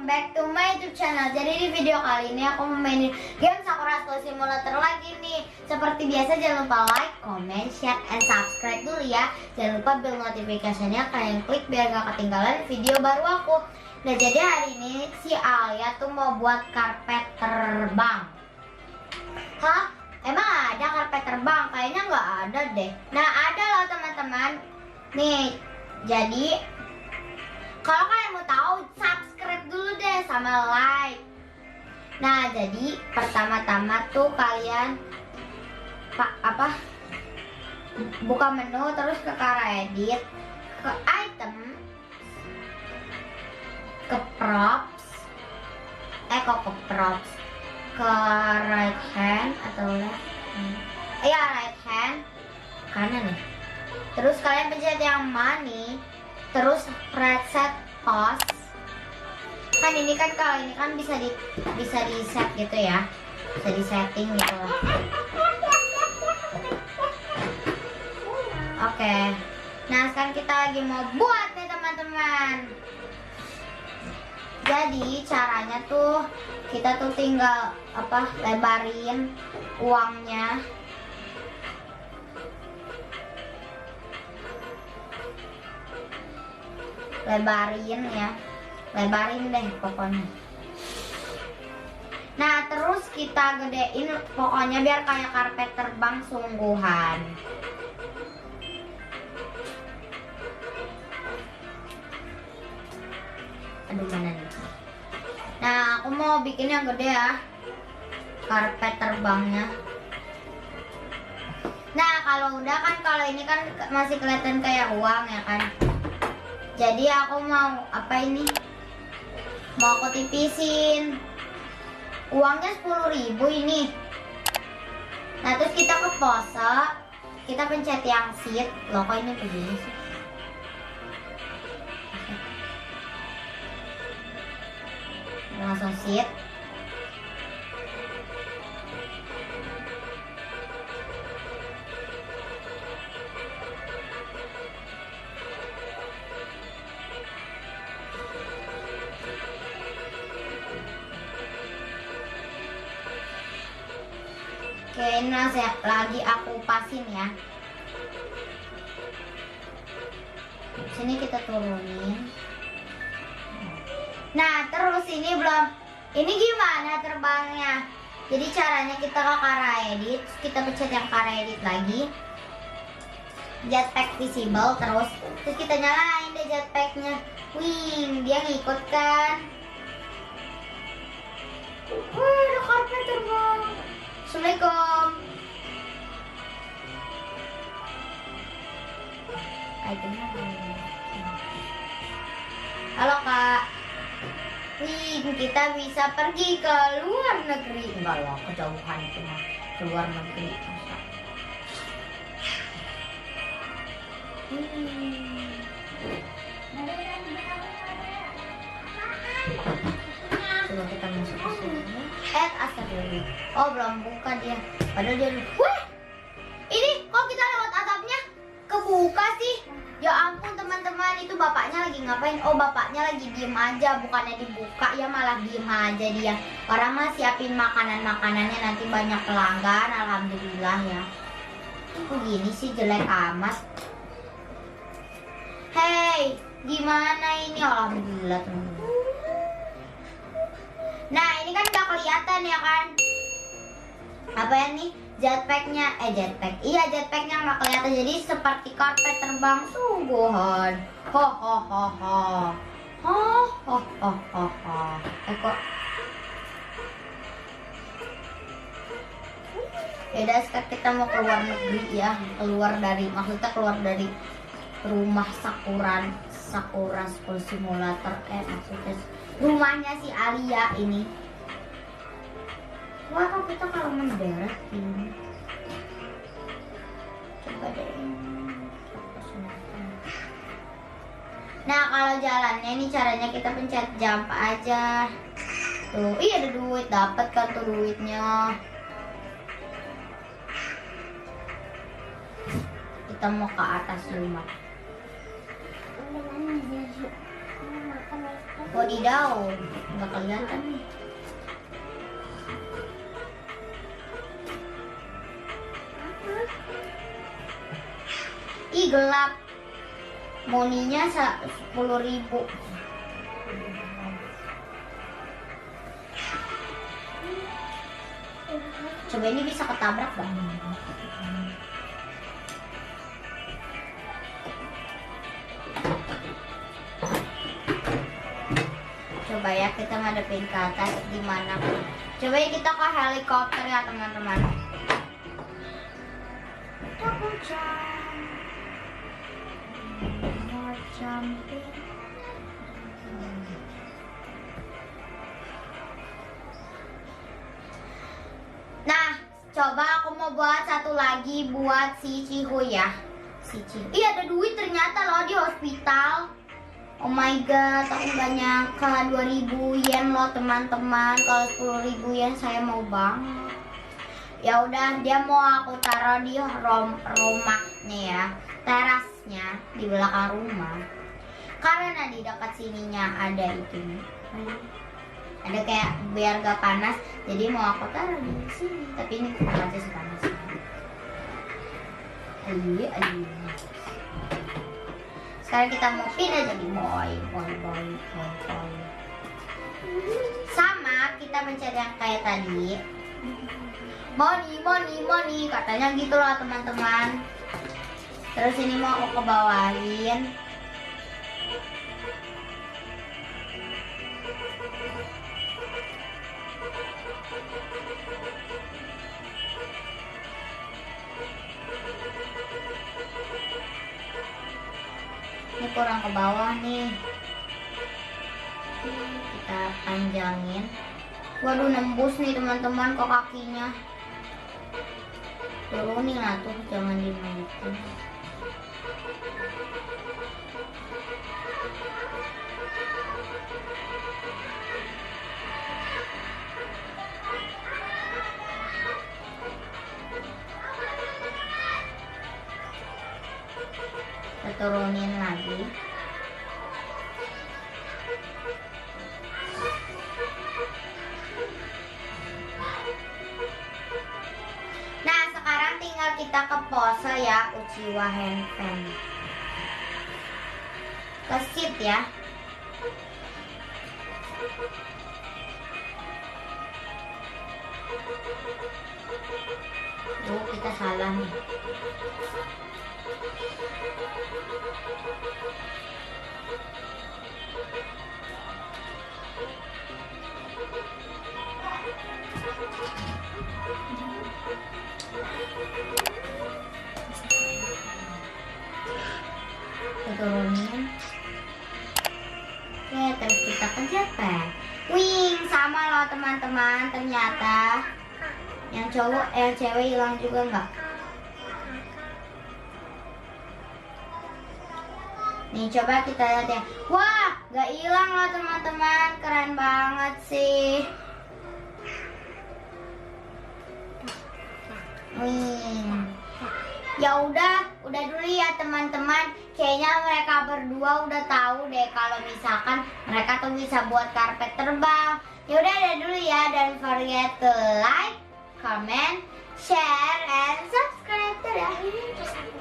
back to my YouTube channel. Jadi di video kali ini aku mainin game Sakura School Simulator lagi nih. Seperti biasa jangan lupa like, comment, share, and subscribe dulu ya. Jangan lupa bell notifikasinya kalian klik biar gak ketinggalan video baru aku. Nah jadi hari ini si Alia tuh mau buat karpet terbang. Hah? Emang ada karpet terbang? Kayaknya nggak ada deh. Nah ada loh teman-teman. Nih jadi kalau kalian mau tahu, subscribe dulu deh sama like. Nah, jadi pertama-tama tuh kalian buka menu terus ke cara edit, ke item, ke props, ke props, ke right hand atau left hand. Iya, right hand, kanan nih. Terus kalian pencet yang money. Terus reset pause. Kan ini kan kalau ini kan bisa di set gitu ya. Bisa di setting gitu loh. Oke. Nah, sekarang kita lagi mau buat nih teman-teman. Jadi caranya tuh kita tuh tinggal lebarin uangnya. Lebarin deh pokoknya. Nah terus kita gedein pokoknya biar kayak karpet terbang sungguhan. Aduh mana nih. Nah aku mau bikin yang gede ya, karpet terbangnya. Nah kalau udah kan, kalau ini kan masih kelihatan kayak uang ya kan. Jadi aku mau mau aku tipisin. Uangnya 10.000 ini. Nah terus kita ke pose, kita pencet yang sheet. Loh kok ini begini sih? Langsung sheet. Oke, ini lagi aku pasin ya. Sini kita turunin. Nah, terus ini gimana terbangnya? Jadi caranya kita ke cara edit, kita pencet yang cara edit lagi. Jetpack visible terus kita nyalain deh jetpacknya. Wih, dia ngikut kan? Wah, ada karpet terbang. Assalamualaikum. Halo kak. Wih, kita bisa pergi ke luar negeri. Enggak lah, kejauhan itu mah. Ke luar negeri. Coba kita masuk ke sini. Astagfirullah. Oh belum buka dia. Padahal dia. Wah, ini kok kita lewat atapnya kebuka sih? Ya ampun teman-teman, itu bapaknya lagi ngapain? Oh bapaknya lagi diem aja, bukannya dibuka ya malah diem aja dia. Orang mah siapin makanannya nanti banyak pelanggan. Alhamdulillah ya. Kok gini sih, jelek amat. Hey, gimana ini? Alhamdulillah teman-teman. Nah ini kan udah kelihatan ya kan, apa ya nih, jetpacknya, jetpacknya nggak kelihatan, jadi seperti karpet terbang sungguhan. Kok beda. Sekarang kita mau keluar negeri ya, maksudnya keluar dari rumah Sakura School Simulator, maksudnya rumahnya si Alia ini. Wah, kok kita kalau mendarat ini. Coba deh. Nah, kalau jalannya ini caranya kita pencet jump aja. Tuh, iya ada duit, dapat kan tuh duitnya. Kita mau ke atas rumah. Wadidaw, nggak kelihatan nih. Ih gelap. Moninya 10.000. Coba ini bisa ketabrak bang. Coba ya kita ngadepin ke atas gimana. Coba ya kita ke helikopter ya teman-teman. Double jump. More jumping. Nah, coba aku mau buat satu lagi buat si Cihuy ya. Si Cihuy. Iya ada duit ternyata loh di hospital. Oh my god, aku gak nyangka 2.000 yen loh teman-teman. Kalau 10.000 yen saya mau banget. Ya udah, dia mau aku taruh di rumahnya ya, terasnya di belakang rumah. Karena di dekat sininya ada itu, ada kayak biar gak panas. Jadi mau aku taruh di sini. Tapi ini masih panas. Aduh. Sekarang kita mau pindah jadi boy. Sama kita mencari yang kayak tadi. Money, katanya gitu loh teman-teman. Terus ini mau aku kebawahin. Ini kurang ke bawah nih. Kita panjangin. Waduh nembus nih teman-teman kok kakinya. Turunin lah tuh, jangan dinaikin. Kita turunin lagi. Nah sekarang tinggal kita ke pose ya, Uchiwa handpan. Ke sit ya. Kita salah nih. Turunin. Oke, terus kita pencet back. Wing, sama loh teman-teman. Ternyata yang cowok, yang cewek hilang juga nggak? Nih coba kita lihat ya. Wah, nggak hilang loh teman-teman. Keren banget sih. Wing. Ya udah dulu ya teman-teman. Kayaknya mereka berdua udah tahu deh kalau misalkan mereka tuh bisa buat karpet terbang. Ya udah dulu ya, don't forget to like, comment, share, and subscribe. Dadah.